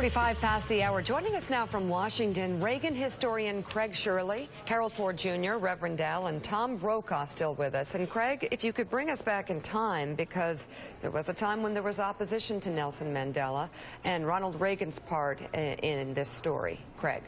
45 past the hour. Joining us now from Washington, Reagan historian Craig Shirley, Harold Ford Jr., Reverend Al, and Tom Brokaw still with us. And Craig, if you could bring us back in time, because there was a time when there was opposition to Nelson Mandela and Ronald Reagan's part in this story. Craig.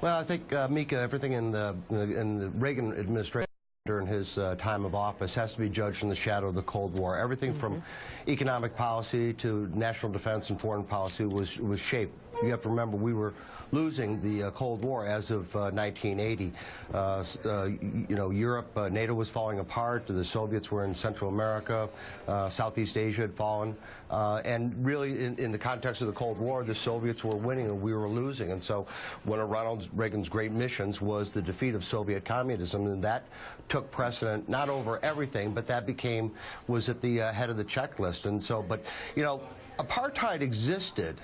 Well, I think, Mika, everything in the Reagan administration during his time of office has to be judged in the shadow of the Cold War. Everything from economic policy to national defense and foreign policy was shaped. You have to remember, we were losing the Cold War as of 1980. You know, Europe, NATO was falling apart. The Soviets were in Central America. Southeast Asia had fallen. And really, in the context of the Cold War, the Soviets were winning and we were losing. And so one of Ronald Reagan's great missions was the defeat of Soviet communism, and that took precedent not over everything, but that was at the head of the checklist. And so, but, you know, apartheid existed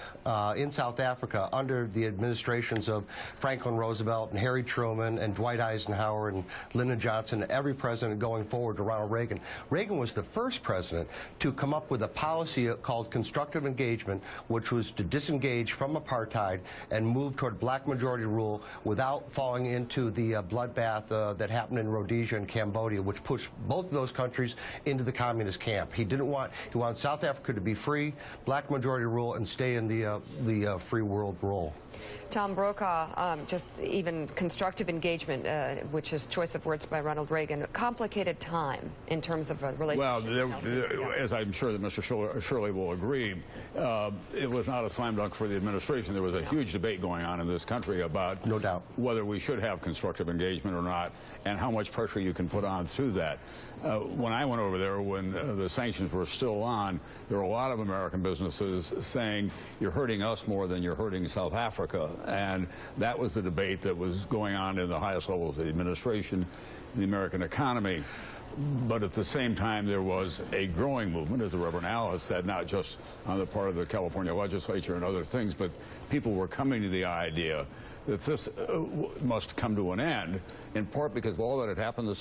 in South Africa under the administrations of Franklin Roosevelt and Harry Truman and Dwight Eisenhower and Lyndon Johnson, every president going forward to Ronald Reagan. Reagan was the first president to come up with a policy called constructive engagement, which was to disengage from apartheid and move toward black majority rule without falling into the bloodbath that happened in Rhodesia and Cambodia, which pushed both of those countries into the communist camp. He wanted South Africa to be free, black majority rule, and stay in the free world role. Tom Brokaw, just even constructive engagement, which is choice of words by Ronald Reagan, complicated time in terms of a relationship. Well, as I'm sure that Mr. Shirley will agree, it was not a slam dunk for the administration. There was a huge debate going on in this country about no doubt whether we should have constructive engagement or not, and how much pressure you can put on through that. When I went over there, when the sanctions were still on, there were a lot of American businesses saying, you're hurting us more than you're hurting South Africa. And that was the debate that was going on in the highest levels of the administration, the American economy. But at the same time, there was a growing movement, as the Reverend Al has said, not just on the part of the California legislature and other things, but people were coming to the idea that this must come to an end, in part because of all that had happened the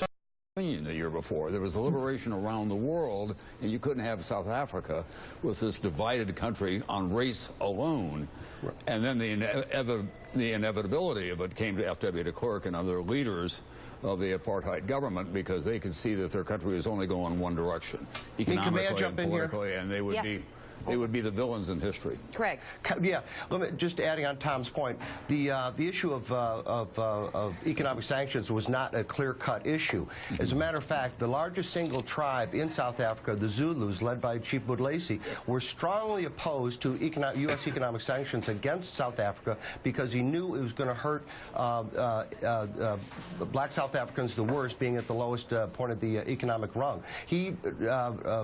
year before. There was a liberation around the world, and you couldn't have South Africa with this divided country on race alone. Right. And then the inevitability of it came to F.W. de Klerk and other leaders of the apartheid government, because they could see that their country was only going one direction, economically and politically, and they would be the villains in history. Craig. Yeah, just adding on Tom's point, the issue of economic sanctions was not a clear-cut issue. As a matter of fact, the largest single tribe in South Africa, the Zulus, led by Chief Buthelezi, were strongly opposed to U.S. economic sanctions against South Africa because he knew it was going to hurt black South Africans the worst, being at the lowest point of the economic rung. He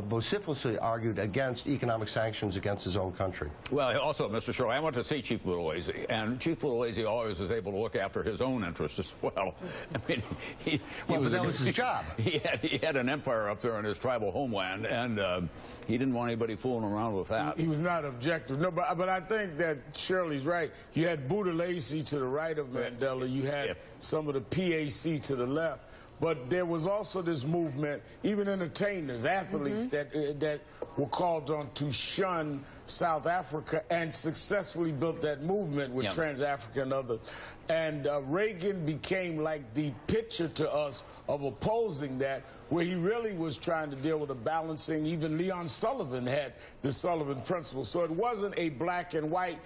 vociferously argued against economic sanctions against his own country. Well, also, Mr. Shirley, I went to see Chief Buthelezi, and Chief Buthelezi always was able to look after his own interests as well. I mean, but that was his job. He had an empire up there in his tribal homeland, and he didn't want anybody fooling around with that. He was not objective. No, but I think that Shirley's right. You had Buthelezi to the right of Mandela. You had some of the PAC to the left. But there was also this movement, even entertainers, athletes that were called on to shun South Africa and successfully built that movement with Trans-Africa and others. And Reagan became like the picture to us of opposing that, where he really was trying to deal with a balancing. Even Leon Sullivan had the Sullivan principle. So it wasn't a black and white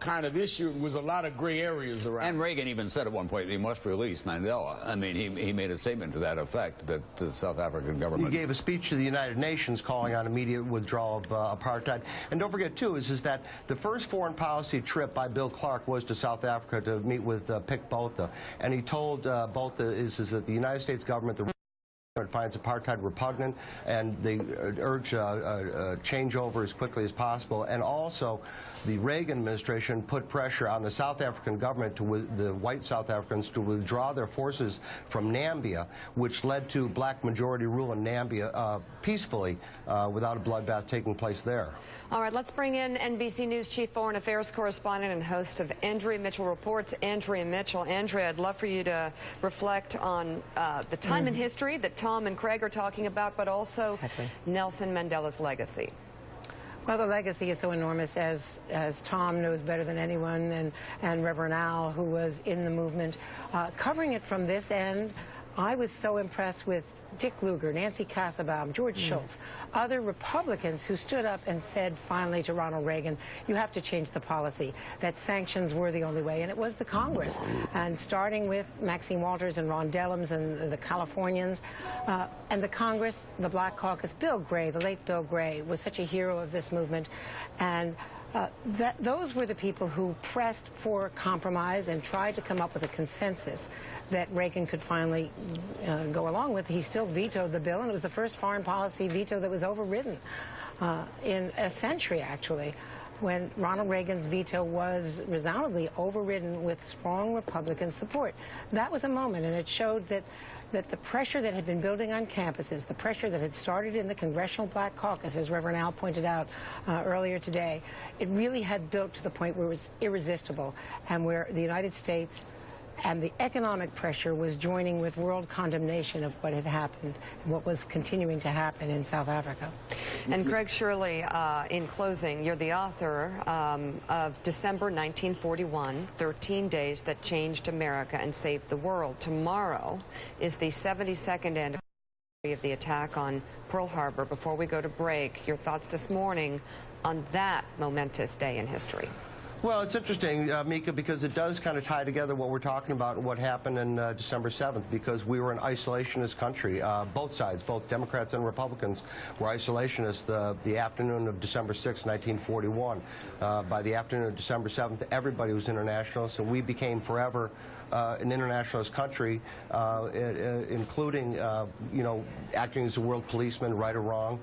kind of issue. It was a lot of gray areas around. And Reagan even said at one point he must release Mandela. I mean, he made a statement to that effect, that the South African government... He gave a speech to the United Nations calling on immediate withdrawal of apartheid. And don't forget, too, is that the first foreign policy trip by Bill Clark was to South Africa to meet with Pik Botha. And he told Botha is that the United States government, finds apartheid repugnant, and they urge changeover as quickly as possible. And also, the Reagan administration put pressure on the South African government, the white South Africans, to withdraw their forces from Nambia, which led to black majority rule in Nambia peacefully, without a bloodbath taking place there. All right, let's bring in NBC News Chief Foreign Affairs Correspondent and host of Andrea Mitchell Reports, Andrea Mitchell. Andrea, I'd love for you to reflect on the time in history that Tom and Craig are talking about, but also Nelson Mandela's legacy. Well, the legacy is so enormous, as Tom knows better than anyone, and Reverend Al, who was in the movement. Covering it from this end, I was so impressed with Dick Lugar, Nancy Kassebaum, George Shultz, other Republicans who stood up and said finally to Ronald Reagan, you have to change the policy, that sanctions were the only way. And it was the Congress, and starting with Maxine Walters and Ron Dellums and the Californians, and the Congress, the Black Caucus. Bill Gray, the late Bill Gray, was such a hero of this movement. And those were the people who pressed for compromise and tried to come up with a consensus that Reagan could finally go along with. He still vetoed the bill, and it was the first foreign policy veto that was overridden in a century, actually, when Ronald Reagan's veto was resoundingly overridden with strong Republican support. That was a moment, and it showed that the pressure that had been building on campuses, the pressure that had started in the Congressional Black Caucus, as Reverend Al pointed out earlier today, it really had built to the point where it was irresistible, and where the United States and the economic pressure was joining with world condemnation of what had happened and what was continuing to happen in South Africa. And Craig Shirley, in closing, you're the author of December 1941, 13 Days That Changed America and Saved the World. Tomorrow is the 72nd anniversary of the attack on Pearl Harbor. Before we go to break, your thoughts this morning on that momentous day in history. Well, it's interesting, Mika, because it does kind of tie together what we're talking about and what happened in December 7th, because we were an isolationist country. Both sides, both Democrats and Republicans, were isolationist the afternoon of December 6, 1941. By the afternoon of December 7th, everybody was internationalist, and we became forever an internationalist country, including, you know, acting as a world policeman, right or wrong,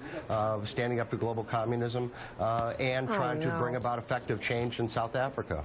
standing up to global communism, and trying to bring about effective change in South Africa.